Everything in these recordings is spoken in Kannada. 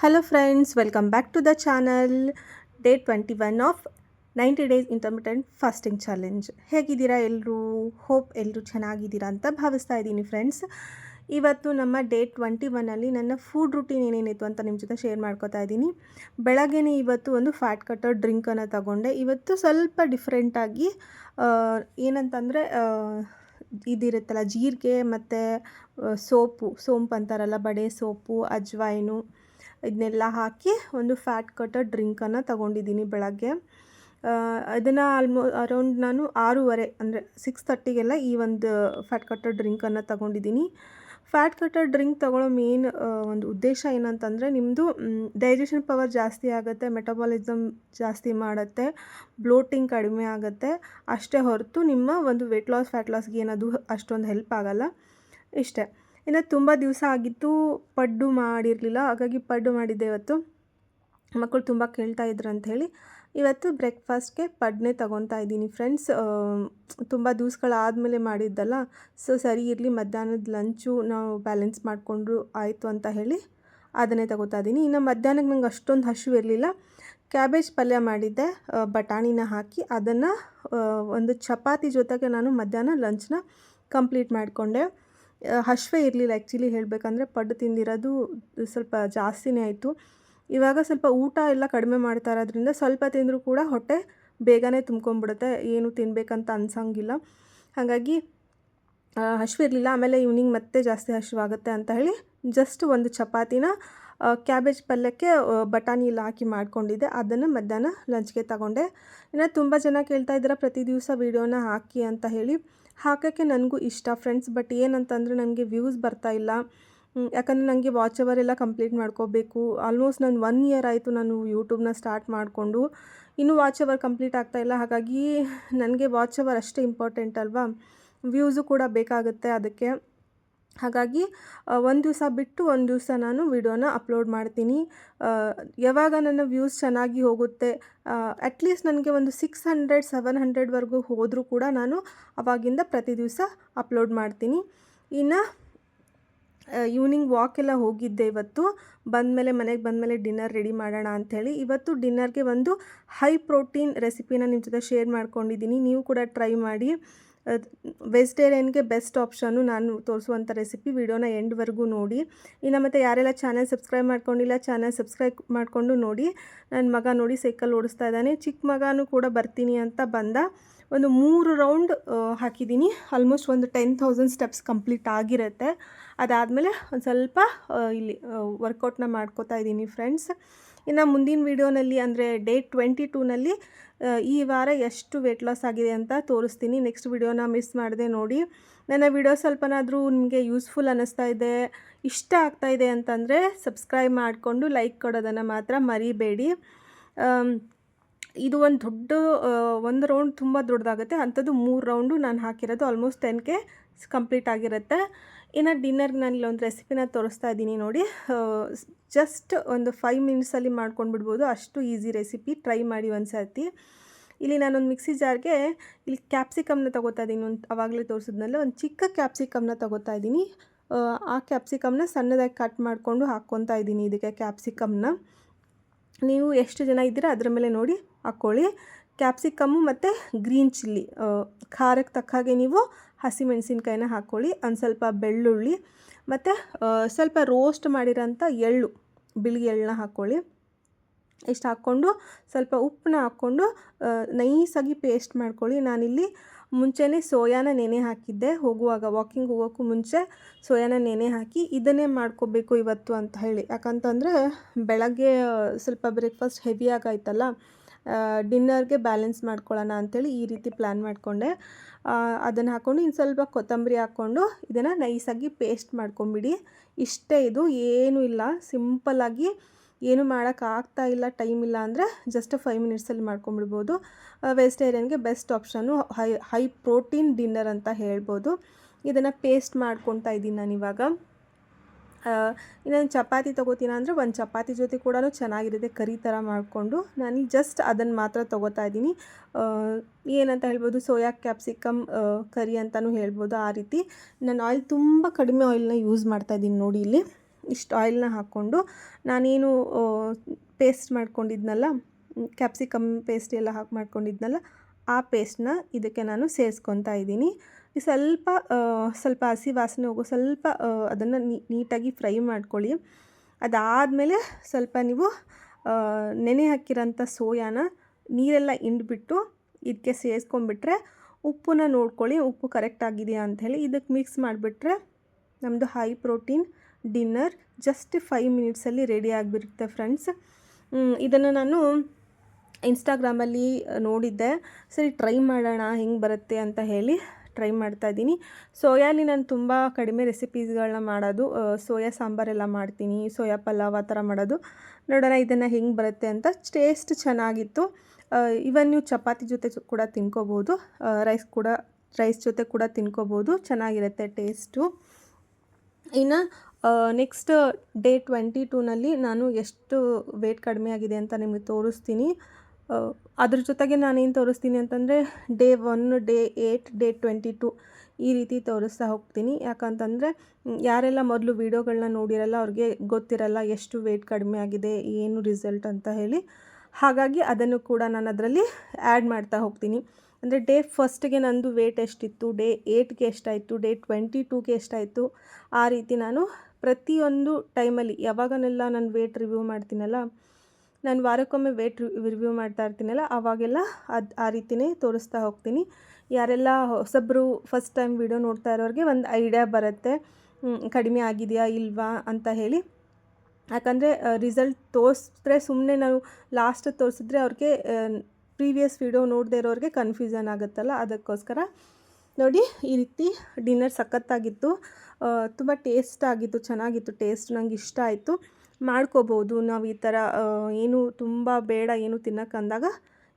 Hello friends, welcome back to the channel. Day 21 of 90 days intermittent fasting challenge. ಹೇಗಿದ್ದೀರಾ ಎಲ್ಲರೂ? ಹೋಪ್ ಎಲ್ಲರೂ ಚೆನ್ನಾಗಿದ್ದೀರಾ ಅಂತ ಭಾವಿಸ್ತಾ ಇದ್ದೀನಿ ಫ್ರೆಂಡ್ಸ್. ಇವತ್ತು ನಮ್ಮ ಡೇ 21ಅಲ್ಲಿ ನನ್ನ ಫುಡ್ ರೂಟೀನ್ ಏನೇನಿತ್ತು ಅಂತ ನಿಮ್ಮ ಜೊತೆ ಶೇರ್ ಮಾಡ್ಕೋತಾ ಇದ್ದೀನಿ. ಬೆಳಗ್ಗೆನೇ ಇವತ್ತು ಒಂದು ಫ್ಯಾಟ್ ಕಟ್ಟರ್ ಡ್ರಿಂಕನ್ನು ತಗೊಂಡೆ. ಇವತ್ತು ಸ್ವಲ್ಪ ಡಿಫ್ರೆಂಟಾಗಿ ಏನಂತಂದರೆ ಇದಿರುತ್ತಲ್ಲ ಜೀರಿಗೆ ಮತ್ತು ಸೋಂಪು ಅಂತಾರಲ್ಲ, ಬಡೆ ಸೋಪು, ಅಜ್ವಾಯಿನು ಇದನ್ನೆಲ್ಲ ಹಾಕಿ ಒಂದು ಫ್ಯಾಟ್ ಕಟ್ಟರ್ ಡ್ರಿಂಕನ್ನು ತಗೊಂಡಿದ್ದೀನಿ ಬೆಳಗ್ಗೆ. ಇದನ್ನು ಅರೌಂಡ್ ನಾನು 6:30 ಅಂದರೆ 6:30ಗೆಲ್ಲ ಈ ಒಂದು ಫ್ಯಾಟ್ ಕಟ್ಟರ್ ಡ್ರಿಂಕನ್ನು ತಗೊಂಡಿದ್ದೀನಿ. ಫ್ಯಾಟ್ ಕಟ್ಟರ್ ಡ್ರಿಂಕ್ ತಗೊಳ್ಳೋ ಮೇನ್ ಒಂದು ಉದ್ದೇಶ ಏನಂತಂದರೆ ನಿಮ್ಮದು ಡೈಜೆಷನ್ ಪವರ್ ಜಾಸ್ತಿ ಆಗುತ್ತೆ, ಮೆಟಬಾಲಿಸಮ್ ಜಾಸ್ತಿ ಮಾಡುತ್ತೆ, ಬ್ಲೋಟಿಂಗ್ ಕಡಿಮೆ ಆಗುತ್ತೆ. ಅಷ್ಟೇ ಹೊರತು ನಿಮ್ಮ ಒಂದು ವೆಯ್ಟ್ ಲಾಸ್ ಫ್ಯಾಟ್ ಲಾಸ್ಗೆ ಏನದು ಅಷ್ಟೊಂದು ಹೆಲ್ಪ್ ಆಗೋಲ್ಲ. ಇಷ್ಟೇ. ಇನ್ನು ತುಂಬ ದಿವಸ ಆಗಿತ್ತು ಪಡ್ಡು ಮಾಡಿರಲಿಲ್ಲ, ಹಾಗಾಗಿ ಪಡ್ಡು ಮಾಡಿದ್ದೆ ಇವತ್ತು. ಮಕ್ಕಳು ತುಂಬ ಕೇಳ್ತಾ ಇದ್ರು ಅಂಥೇಳಿ ಇವತ್ತು ಬ್ರೇಕ್ಫಾಸ್ಟ್ಗೆ ಪಡ್ಡನ್ನೇ ತೊಗೊತಾ ಇದ್ದೀನಿ ಫ್ರೆಂಡ್ಸ್. ತುಂಬ ದಿವಸಗಳಾದಮೇಲೆ ಮಾಡಿದ್ದಲ್ಲ, ಸೊ ಸರಿ ಇರಲಿ ಮಧ್ಯಾಹ್ನದ ಲಂಚು ನಾವು ಬ್ಯಾಲೆನ್ಸ್ ಮಾಡಿಕೊಂಡ್ರು ಆಯಿತು ಅಂತ ಹೇಳಿ ಅದನ್ನೇ ತೊಗೋತಾ ಇದ್ದೀನಿ. ಇನ್ನು ಮಧ್ಯಾಹ್ನಕ್ಕೆ ನಂಗೆ ಅಷ್ಟೊಂದು ಹಸಿವು ಇರಲಿಲ್ಲ. ಕ್ಯಾಬೇಜ್ ಪಲ್ಯ ಮಾಡಿದ್ದೆ, ಬಟಾಣಿನ ಹಾಕಿ ಅದನ್ನು ಒಂದು ಚಪಾತಿ ಜೊತೆಗೆ ನಾನು ಮಧ್ಯಾಹ್ನ ಲಂಚ್ನ ಕಂಪ್ಲೀಟ್ ಮಾಡಿಕೊಂಡೆ. ಹಸಿವೇ ಇರಲಿಲ್ಲ ಆ್ಯಕ್ಚುಲಿ ಹೇಳಬೇಕಂದ್ರೆ, ಪಡ್ಡು ತಿಂದಿರೋದು ಸ್ವಲ್ಪ ಜಾಸ್ತಿನೇ ಆಯಿತು. ಇವಾಗ ಸ್ವಲ್ಪ ಊಟ ಎಲ್ಲ ಕಡಿಮೆ ಮಾಡ್ತಾ ಇರೋದ್ರಿಂದ ಸ್ವಲ್ಪ ತಿಂದರೂ ಕೂಡ ಹೊಟ್ಟೆ ಬೇಗನೆ ತುಂಬ್ಕೊಂಡ್ಬಿಡುತ್ತೆ, ಏನು ತಿನ್ನಬೇಕಂತ ಅನ್ಸಂಗಿಲ್ಲ. ಹಾಗಾಗಿ ಹಸಿವಿರಲಿಲ್ಲ. ಆಮೇಲೆ ಈವ್ನಿಂಗ್ ಮತ್ತೆ ಜಾಸ್ತಿ ಹಸಿವಾಗುತ್ತೆ ಅಂತ ಹೇಳಿ ಜಸ್ಟ್ ಒಂದು ಚಪಾತಿನ ಕ್ಯಾಬೇಜ್ ಪಲ್ಯಕ್ಕೆ ಬಟಾಣಿ ಎಲ್ಲ ಹಾಕಿ ಮಾಡ್ಕೊಂಡಿದ್ದೆ, ಅದನ್ನು ಮಧ್ಯಾಹ್ನ ಲಂಚ್ಗೆ ತಗೊಂಡೆ. ಇನ್ನು ತುಂಬ ಜನ ಕೇಳ್ತಾ ಇದ್ದಾರೆ ಪ್ರತಿ ದಿವಸ ವೀಡಿಯೋನ ಹಾಕಿ ಅಂತ ಹೇಳಿ. ಹಾಕೋಕ್ಕೆ ನನಗೂ ಇಷ್ಟ ಫ್ರೆಂಡ್ಸ್, ಬಟ್ ಏನಂತಂದರೆ ನನಗೆ ವ್ಯೂಸ್ ಬರ್ತಾಯಿಲ್ಲ. ಯಾಕಂದರೆ ನನಗೆ ವಾಚ್ ಅವರ್ ಎಲ್ಲ ಕಂಪ್ಲೀಟ್ ಮಾಡ್ಕೋಬೇಕು. ಆಲ್ಮೋಸ್ಟ್ ನಾನು 1 ಇಯರ್ ಆಯಿತು ನಾನು ಯೂಟ್ಯೂಬ್ನ ಸ್ಟಾರ್ಟ್ ಮಾಡಿಕೊಂಡು, ಇನ್ನೂ ವಾಚ್ ಅವರ್ ಕಂಪ್ಲೀಟ್ ಆಗ್ತಾಯಿಲ್ಲ. ಹಾಗಾಗಿ ನನಗೆ ವಾಚ್ ಅವರ್ ಅಷ್ಟೇ ಇಂಪಾರ್ಟೆಂಟ್ ಅಲ್ವಾ, ವ್ಯೂಸು ಕೂಡ ಬೇಕಾಗುತ್ತೆ ಅದಕ್ಕೆ. ಹಾಗಾಗಿ ಒಂದು ದಿವಸ ಬಿಟ್ಟು ಒಂದು ದಿವಸ ನಾನು ವಿಡಿಯೋನ ಅಪ್ಲೋಡ್ ಮಾಡ್ತೀನಿ. ಯಾವಾಗ ನನ್ನ ವ್ಯೂಸ್ ಚೆನ್ನಾಗಿ ಹೋಗುತ್ತೆ, ಅಟ್ಲೀಸ್ಟ್ ನನಗೆ ಒಂದು 600-700ವರೆಗೂ ಹೋದರೂ ಕೂಡ ನಾನು ಅವಾಗಿಂದ ಪ್ರತಿ ದಿವಸ ಅಪ್ಲೋಡ್ ಮಾಡ್ತೀನಿ. ಇನ್ನು ಈವ್ನಿಂಗ್ ವಾಕೆಲ್ಲ ಹೋಗಿದ್ದೆ ಇವತ್ತು. ಮನೆಗೆ ಬಂದಮೇಲೆ ಡಿನ್ನರ್ ರೆಡಿ ಮಾಡೋಣ ಅಂಥೇಳಿ ಇವತ್ತು ಡಿನ್ನರ್ಗೆ ಒಂದು ಹೈ ಪ್ರೋಟೀನ್ ರೆಸಿಪಿನ ನಿಮ್ಮ ಜೊತೆ ಶೇರ್ ಮಾಡ್ಕೊಂಡಿದ್ದೀನಿ. ನೀವು ಕೂಡ ಟ್ರೈ ಮಾಡಿ. ವೆಜಿಟೇರಿಯನ್ಗೆ ಬೆಸ್ಟ್ ಆಪ್ಷನ್ನು ನಾನು ತೋರಿಸುವಂಥ ರೆಸಿಪಿ. ವಿಡಿಯೋನ ಎಂಡ್ವರೆಗೂ ನೋಡಿ. ಇನ್ನು ಮತ್ತು ಯಾರೆಲ್ಲ ಚಾನಲ್ ಸಬ್ಸ್ಕ್ರೈಬ್ ಮಾಡ್ಕೊಂಡಿಲ್ಲ, ಚಾನಲ್ ಸಬ್ಸ್ಕ್ರೈಬ್ ಮಾಡಿಕೊಂಡು ನೋಡಿ. ನನ್ನ ಮಗ ನೋಡಿ ಸೈಕಲ್ ಓಡಿಸ್ತಾ ಇದ್ದಾನೆ. ಚಿಕ್ಕ ಮಗನೂ ಕೂಡ ಬರ್ತೀನಿ ಅಂತ ಬಂದ. ಒಂದು 3 ರೌಂಡ್ ಹಾಕಿದ್ದೀನಿ. ಆಲ್ಮೋಸ್ಟ್ ಒಂದು 10,000 ಸ್ಟೆಪ್ಸ್ ಕಂಪ್ಲೀಟ್ ಆಗಿರುತ್ತೆ. ಅದಾದಮೇಲೆ ಒಂದು ಸ್ವಲ್ಪ ಇಲ್ಲಿ ವರ್ಕೌಟ್ನ ಮಾಡ್ಕೋತಾ ಇದ್ದೀನಿ ಫ್ರೆಂಡ್ಸ್. ಇನ್ನು ಮುಂದಿನ ವೀಡಿಯೋನಲ್ಲಿ ಅಂದರೆ ಡೇ 22ನಲ್ಲಿ ಈ ವಾರ ಎಷ್ಟು ವೆಯ್ಟ್ ಲಾಸ್ ಆಗಿದೆ ಅಂತ ತೋರಿಸ್ತೀನಿ. ನೆಕ್ಸ್ಟ್ ವೀಡಿಯೋನ ಮಿಸ್ ಮಾಡದೆ ನೋಡಿ. ನನ್ನ ವಿಡಿಯೋ ಸ್ವಲ್ಪನಾದರೂ ನಿಮಗೆ ಯೂಸ್ಫುಲ್ ಅನ್ನಿಸ್ತಾ ಇದೆ, ಇಷ್ಟ ಆಗ್ತಾಯಿದೆ ಅಂತಂದರೆ ಸಬ್ಸ್ಕ್ರೈಬ್ ಮಾಡಿಕೊಂಡು ಲೈಕ್ ಕೊಡೋದನ್ನು ಮಾತ್ರ ಮರಿಬೇಡಿ. ಇದು ಒಂದು ರೌಂಡ್ ತುಂಬ ದೊಡ್ಡದಾಗುತ್ತೆ, ಅಂಥದ್ದು 3 ರೌಂಡು ನಾನು ಹಾಕಿರೋದು ಆಲ್ಮೋಸ್ಟ್ 10K ಕಂಪ್ಲೀಟ್ ಆಗಿರುತ್ತೆ. ಇನ್ನು ಡಿನ್ನರ್ಗೆ ನಾನು ಇಲ್ಲೊಂದು ರೆಸಿಪಿನ ತೋರಿಸ್ತಾ ಇದ್ದೀನಿ ನೋಡಿ. ಜಸ್ಟ್ ಒಂದು 5 ಮಿನಿಟ್ಸಲ್ಲಿ ಮಾಡ್ಕೊಂಡು ಬಿಡ್ಬೋದು, ಅಷ್ಟು ಈಸಿ ರೆಸಿಪಿ. ಟ್ರೈ ಮಾಡಿ ಒಂದು ಸರ್ತಿ. ಇಲ್ಲಿ ನಾನೊಂದು ಮಿಕ್ಸಿ ಜಾರ್ಗೆ ಇಲ್ಲಿ ಕ್ಯಾಪ್ಸಿಕಮ್ನ ತೊಗೋತಾ ಇದ್ದೀನಿ. ಆವಾಗಲೇ ತೋರಿಸಿದ್ನಲ್ಲ, ಒಂದು ಚಿಕ್ಕ ಕ್ಯಾಪ್ಸಿಕಮ್ನ ತೊಗೋತಾ ಇದ್ದೀನಿ. ಆ ಕ್ಯಾಪ್ಸಿಕಮ್ನ ಸಣ್ಣದಾಗಿ ಕಟ್ ಮಾಡಿಕೊಂಡು ಹಾಕ್ಕೊತಾ ಇದ್ದೀನಿ ಇದಕ್ಕೆ ಕ್ಯಾಪ್ಸಿಕಮ್ನ. ನೀವು ಎಷ್ಟು ಜನ ಇದ್ದೀರಾ ಅದರ ಮೇಲೆ ನೋಡಿ ಹಾಕ್ಕೊಳ್ಳಿ. ಕ್ಯಾಪ್ಸಿಕಮ್ಮು ಮತ್ತು ಗ್ರೀನ್ ಚಿಲ್ಲಿ, ಖಾರಕ್ಕೆ ತಕ್ಕ ಹಾಗೆ ನೀವು ಹಸಿಮೆಣಸಿನ್ಕಾಯಿನ ಹಾಕ್ಕೊಳ್ಳಿ. ಒಂದು ಸ್ವಲ್ಪ ಬೆಳ್ಳುಳ್ಳಿ ಮತ್ತು ಸ್ವಲ್ಪ ರೋಸ್ಟ್ ಮಾಡಿರೋಂಥ ಎಳ್ಳು, ಬಿಳಿ ಎಳ್ಳನ್ನ ಹಾಕ್ಕೊಳ್ಳಿ. ಇಷ್ಟು ಹಾಕ್ಕೊಂಡು ಸ್ವಲ್ಪ ಉಪ್ಪನ್ನ ಹಾಕ್ಕೊಂಡು ನೈಸಾಗಿ ಪೇಸ್ಟ್ ಮಾಡ್ಕೊಳ್ಳಿ. ನಾನಿಲ್ಲಿ ಮುಂಚೆನೇ ಸೋಯಾನ ನೆನೆ ಹಾಕಿದ್ದೆ, ವಾಕಿಂಗ್ ಹೋಗೋಕ್ಕೂ ಮುಂಚೆ ಸೋಯಾನ ನೆನೆ ಹಾಕಿ ಇದನ್ನೇ ಮಾಡ್ಕೋಬೇಕು ಇವತ್ತು ಅಂತ ಹೇಳಿ. ಯಾಕಂತಂದರೆ ಬೆಳಗ್ಗೆ ಸ್ವಲ್ಪ ಬ್ರೇಕ್ಫಾಸ್ಟ್ ಹೆವಿ ಆಗಾಯ್ತಲ್ಲ, ಡಿನ್ನರ್ಗೆ ಬ್ಯಾಲೆನ್ಸ್ ಮಾಡ್ಕೊಳ್ಳೋಣ ಅಂಥೇಳಿ ಈ ರೀತಿ ಪ್ಲ್ಯಾನ್ ಮಾಡಿಕೊಂಡೆ. ಅದನ್ನು ಹಾಕ್ಕೊಂಡು ಇನ್ನು ಸ್ವಲ್ಪ ಕೊತ್ತಂಬರಿ ಹಾಕ್ಕೊಂಡು ಇದನ್ನು ನೈಸಾಗಿ ಪೇಸ್ಟ್ ಮಾಡ್ಕೊಂಬಿಡಿ. ಇಷ್ಟೇ, ಇದು ಏನೂ ಇಲ್ಲ, ಸಿಂಪಲ್ಲಾಗಿ. ಏನು ಮಾಡೋಕ್ಕಾಗ್ತಾ ಇಲ್ಲ, ಟೈಮ್ ಇಲ್ಲ ಅಂದರೆ ಜಸ್ಟ್ 5 ಮಿನಿಟ್ಸಲ್ಲಿ ಮಾಡ್ಕೊಂಬಿಡ್ಬೋದು. ವೆಜಿಟೇರಿಯನ್ಗೆ ಬೆಸ್ಟ್ ಆಪ್ಷನ್ನು, ಹೈ ಪ್ರೋಟೀನ್ ಡಿನ್ನರ್ ಅಂತ ಹೇಳ್ಬೋದು. ಇದನ್ನು ಪೇಸ್ಟ್ ಮಾಡ್ಕೊತಾ ಇದ್ದೀನಿ ನಾನಿವಾಗ. ಇನ್ನೊಂದು ಚಪಾತಿ ತೊಗೋತೀನ ಅಂದರೆ ಒಂದು ಚಪಾತಿ ಜೊತೆ ಕೂಡ ಚೆನ್ನಾಗಿರುತ್ತೆ, ಕರಿ ಥರ ಮಾಡಿಕೊಂಡು. ನಾನು ಜಸ್ಟ್ ಅದನ್ನು ಮಾತ್ರ ತೊಗೋತಾ ಇದ್ದೀನಿ. ಏನಂತ ಹೇಳ್ಬೋದು, ಸೋಯಾ ಕ್ಯಾಪ್ಸಿಕಮ್ ಕರಿ ಅಂತಲೂ ಹೇಳ್ಬೋದು. ಆ ರೀತಿ ನಾನು ಆಯಿಲ್ ತುಂಬ ಕಡಿಮೆ ಆಯಿಲ್ನ ಯೂಸ್ ಮಾಡ್ತಾಯಿದ್ದೀನಿ ನೋಡಿ ಇಲ್ಲಿ. ಇಷ್ಟು ಆಯಿಲ್ನ ಹಾಕ್ಕೊಂಡು ನಾನೇನು ಪೇಸ್ಟ್ ಮಾಡ್ಕೊಂಡಿದ್ನಲ್ಲ, ಕ್ಯಾಪ್ಸಿಕಮ್ ಪೇಸ್ಟ್ ಎಲ್ಲ ಹಾಕಿ ಮಾಡ್ಕೊಂಡಿದ್ನಲ್ಲ, ಆ ಪೇಸ್ಟ್ನ ಇದಕ್ಕೆ ನಾನು ಸೇರಿಸ್ಕೊತಾ ಇದ್ದೀನಿ. ಸ್ವಲ್ಪ ಸ್ವಲ್ಪ ಹಸಿ ವಾಸನೆ ಹೋಗೋ ಸ್ವಲ್ಪ ಅದನ್ನು ನೀಟಾಗಿ ಫ್ರೈ ಮಾಡ್ಕೊಳ್ಳಿ. ಅದಾದಮೇಲೆ ಸ್ವಲ್ಪ ನೀವು ನೆನೆ ಹಾಕಿರೋಂಥ ಸೋಯಾನ ನೀರೆಲ್ಲ ಹಿಂಡ್ಬಿಟ್ಟು ಇದಕ್ಕೆ ಸೇರಿಸ್ಕೊಂಡ್ಬಿಟ್ರೆ, ಉಪ್ಪನ್ನ ನೋಡ್ಕೊಳ್ಳಿ, ಉಪ್ಪು ಕರೆಕ್ಟ್ ಆಗಿದೆಯಾ ಅಂಥೇಳಿ. ಇದಕ್ಕೆ ಮಿಕ್ಸ್ ಮಾಡಿಬಿಟ್ರೆ ನಮ್ಮದು ಹೈ ಪ್ರೋಟೀನ್ ಡಿನ್ನರ್ ಜಸ್ಟ್ 5 ಮಿನಿಟ್ಸಲ್ಲಿ ರೆಡಿ ಆಗಿಬಿಡುತ್ತೆ ಫ್ರೆಂಡ್ಸ್. ಇದನ್ನು ನಾನು ಇನ್ಸ್ಟಾಗ್ರಾಮಲ್ಲಿ ನೋಡಿದ್ದೆ, ಸರಿ ಟ್ರೈ ಮಾಡೋಣ ಹೆಂಗೆ ಬರುತ್ತೆ ಅಂತ ಹೇಳಿ ಟ್ರೈ ಮಾಡ್ತಾಯಿದ್ದೀನಿ. ಸೋಯಾಲಿ ನಾನು ತುಂಬ ಕಡಿಮೆ ರೆಸಿಪೀಸ್ಗಳನ್ನ ಮಾಡೋದು. ಸೋಯಾ ಸಾಂಬಾರೆಲ್ಲ ಮಾಡ್ತೀನಿ, ಸೋಯಾ ಪಲಾವ್ ಆ ಥರ ಮಾಡೋದು. ನೋಡೋಣ ಇದನ್ನು ಹೆಂಗೆ ಬರುತ್ತೆ ಅಂತ. ಟೇಸ್ಟ್ ಚೆನ್ನಾಗಿತ್ತು. ಇವನ್ ನೀವು ಚಪಾತಿ ಜೊತೆ ಕೂಡ ತಿನ್ಕೋಬೋದು, ರೈಸ್ ಜೊತೆ ಕೂಡ ತಿನ್ಕೋಬೋದು, ಚೆನ್ನಾಗಿರುತ್ತೆ ಟೇಸ್ಟು. ಇನ್ನು ನೆಕ್ಸ್ಟ್ ಡೇ 22ನಲ್ಲಿ ನಾನು ಎಷ್ಟು ವೇಟ್ ಕಡಿಮೆ ಆಗಿದೆ ಅಂತ ನಿಮಗೆ ತೋರಿಸ್ತೀನಿ. ಅದ್ರ ಜೊತೆಗೆ ನಾನೇನು ತೋರಿಸ್ತೀನಿ ಅಂತಂದರೆ ಡೇ 1, ಡೇ 8, ಡೇ 22 ಈ ರೀತಿ ತೋರಿಸ್ತಾ ಹೋಗ್ತೀನಿ. ಯಾಕಂತಂದರೆ ಯಾರೆಲ್ಲ ಮೊದಲು ವೀಡಿಯೋಗಳನ್ನ ನೋಡಿರಲ್ಲ ಅವ್ರಿಗೆ ಗೊತ್ತಿರಲ್ಲ ಎಷ್ಟು ವೇಟ್ ಕಡಿಮೆ ಆಗಿದೆ, ಏನು ರಿಸಲ್ಟ್ ಅಂತ ಹೇಳಿ. ಹಾಗಾಗಿ ಅದನ್ನು ಕೂಡ ನಾನು ಅದರಲ್ಲಿ ಆ್ಯಡ್ ಮಾಡ್ತಾ ಹೋಗ್ತೀನಿ. ಅಂದರೆ ಡೇ 1ಗೆ ನಂದು ವೇಟ್ ಎಷ್ಟಿತ್ತು, ಡೇ 8ಗೆ ಎಷ್ಟಾಯಿತು, ಡೇ 22ಗೆ ಎಷ್ಟಾಯಿತು, ಆ ರೀತಿ ನಾನು ಪ್ರತಿಯೊಂದು ಟೈಮಲ್ಲಿ ಯಾವಾಗನೆಲ್ಲ ನಾನು ವೇಟ್ ರಿವ್ಯೂ ಮಾಡ್ತೀನಲ್ಲ, ನಾನು ವಾರಕ್ಕೊಮ್ಮೆ ವೇಟ್ ರಿವ್ಯೂ ಮಾಡ್ತಾ ಇರ್ತೀನಲ್ಲ, ಆವಾಗೆಲ್ಲ ಆ ರೀತಿಯೇ ತೋರಿಸ್ತಾ ಹೋಗ್ತೀನಿ. ಯಾರೆಲ್ಲ ಹೊಸಬ್ರು ಫಸ್ಟ್ ಟೈಮ್ ವಿಡಿಯೋ ನೋಡ್ತಾ ಇರೋರಿಗೆ ಒಂದು ಐಡಿಯಾ ಬರುತ್ತೆ ಕಡಿಮೆ ಆಗಿದೆಯಾ ಇಲ್ವಾ ಅಂತ ಹೇಳಿ. ಯಾಕಂದರೆ ರಿಸಲ್ಟ್ ತೋರಿಸಿದ್ರೆ ಸುಮ್ಮನೆ ನಾವು ಲಾಸ್ಟ್ ತೋರಿಸಿದ್ರೆ ಅವ್ರಿಗೆ ಪ್ರೀವಿಯಸ್ ವಿಡಿಯೋ ನೋಡದೇ ಇರೋರಿಗೆ ಕನ್ಫ್ಯೂಷನ್ ಆಗುತ್ತಲ್ಲ, ಅದಕ್ಕೋಸ್ಕರ ನೋಡಿ ಈ ರೀತಿ ಡಿನ್ನರ್ ಸಖತ್ತಾಗಿತ್ತು. ತುಂಬ ಟೇಸ್ಟ್ ಆಗಿತ್ತು, ಚೆನ್ನಾಗಿತ್ತು ಟೇಸ್ಟ್, ನಂಗೆ ಇಷ್ಟ ಆಯಿತು. ಮಾಡ್ಕೋಬೋದು ನಾವು ಈ ಥರ ಏನು ತುಂಬ ಬೇಡ ಏನು ತಿನ್ನೋಕೆ ಅಂದಾಗ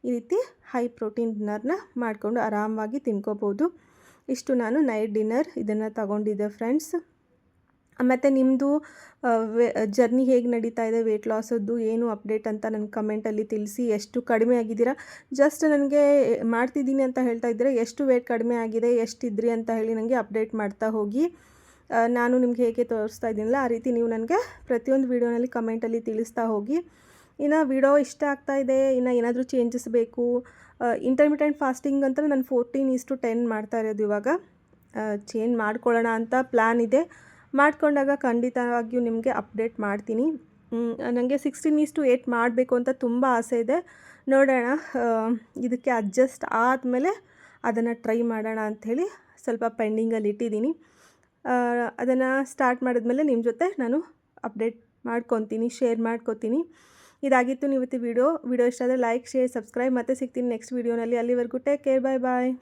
ಈ ರೀತಿ ಹೈ ಪ್ರೋಟೀನ್ ಡಿನ್ನರ್ನ ಮಾಡಿಕೊಂಡು ಆರಾಮಾಗಿ ತಿನ್ಕೋಬೋದು. ಇಷ್ಟು ನಾನು ನೈಟ್ ಡಿನ್ನರ್ ಇದನ್ನು ತಗೊಂಡಿದ್ದೆ ಫ್ರೆಂಡ್ಸ್. ಮತ್ತು ನಿಮ್ಮದು ಜರ್ನಿ ಹೇಗೆ ನಡೀತಾ ಇದೆ, ವೆಯ್ಟ್ ಲಾಸದ್ದು ಏನು ಅಪ್ಡೇಟ್ ಅಂತ ನನ್ನ ಕಮೆಂಟಲ್ಲಿ ತಿಳಿಸಿ. ಎಷ್ಟು ಕಡಿಮೆ ಆಗಿದ್ದೀರಾ, ಜಸ್ಟ್ ನನಗೆ ಮಾಡ್ತಿದ್ದೀನಿ ಅಂತ ಹೇಳ್ತಾ ಇದ್ದರೆ ಎಷ್ಟು ವೇಟ್ ಕಡಿಮೆ ಆಗಿದೆ, ಎಷ್ಟಿದ್ರಿ ಅಂತ ಹೇಳಿ ನನಗೆ ಅಪ್ಡೇಟ್ ಮಾಡ್ತಾ ಹೋಗಿ. ನಾನು ನಿಮ್ಗೆ ಹೇಗೆ ತೋರಿಸ್ತಾ ಇದ್ದೀನಲ್ಲ ಆ ರೀತಿ ನೀವು ನನಗೆ ಪ್ರತಿಯೊಂದು ವೀಡಿಯೋನಲ್ಲಿ ಕಮೆಂಟಲ್ಲಿ ತಿಳಿಸ್ತಾ ಹೋಗಿ. ಇನ್ನು ವಿಡಿಯೋ ಇಷ್ಟ ಆಗ್ತಾಯಿದೆ, ಇನ್ನು ಏನಾದರೂ ಚೇಂಜಸ್ ಬೇಕು. ಇಂಟರ್ಮಿಟೆಂಟ್ ಫಾಸ್ಟಿಂಗ್ ಅಂತ ನಾನು 14:10 ಮಾಡ್ತಾ ಇರೋದು. ಇವಾಗ ಚೇಂಜ್ ಮಾಡ್ಕೊಳ್ಳೋಣ ಅಂತ ಪ್ಲ್ಯಾನ್ ಇದೆ. ಮಾಡಿಕೊಂಡಾಗ ಖಂಡಿತವಾಗಿಯೂ ನಿಮಗೆ ಅಪ್ಡೇಟ್ ಮಾಡ್ತೀನಿ. ನನಗೆ 16:8 ಮಾಡಬೇಕು ಅಂತ ತುಂಬ ಆಸೆ ಇದೆ. ನೋಡೋಣ, ಇದಕ್ಕೆ ಅಡ್ಜಸ್ಟ್ ಆದಮೇಲೆ ಅದನ್ನು ಟ್ರೈ ಮಾಡೋಣ ಅಂಥೇಳಿ ಸ್ವಲ್ಪ ಪೆಂಡಿಂಗಲ್ಲಿ ಇಟ್ಟಿದ್ದೀನಿ. ಅದನ್ನು ಸ್ಟಾರ್ಟ್ ಮಾಡಿದ್ಮೇಲೆ ನಿಮ್ಮ ಜೊತೆ ನಾನು ಅಪ್ಡೇಟ್ ಮಾಡ್ಕೊತೀನಿ, ಶೇರ್ ಮಾಡ್ಕೊತೀನಿ. ಇದಾಗಿತ್ತು ಇವತ್ತು ವಿಡಿಯೋ ಇಷ್ಟ ಆದರೆ ಲೈಕ್, ಶೇರ್, ಸಬ್ಸ್ಕ್ರೈಬ್. ಮತ್ತೆ ಸಿಗ್ತೀನಿ ನೆಕ್ಸ್ಟ್ ವೀಡಿಯೋನಲ್ಲಿ. ಅಲ್ಲಿವರೆಗೂ ಟೇಕ್ ಕೇರ್, ಬಾಯ್ ಬಾಯ್.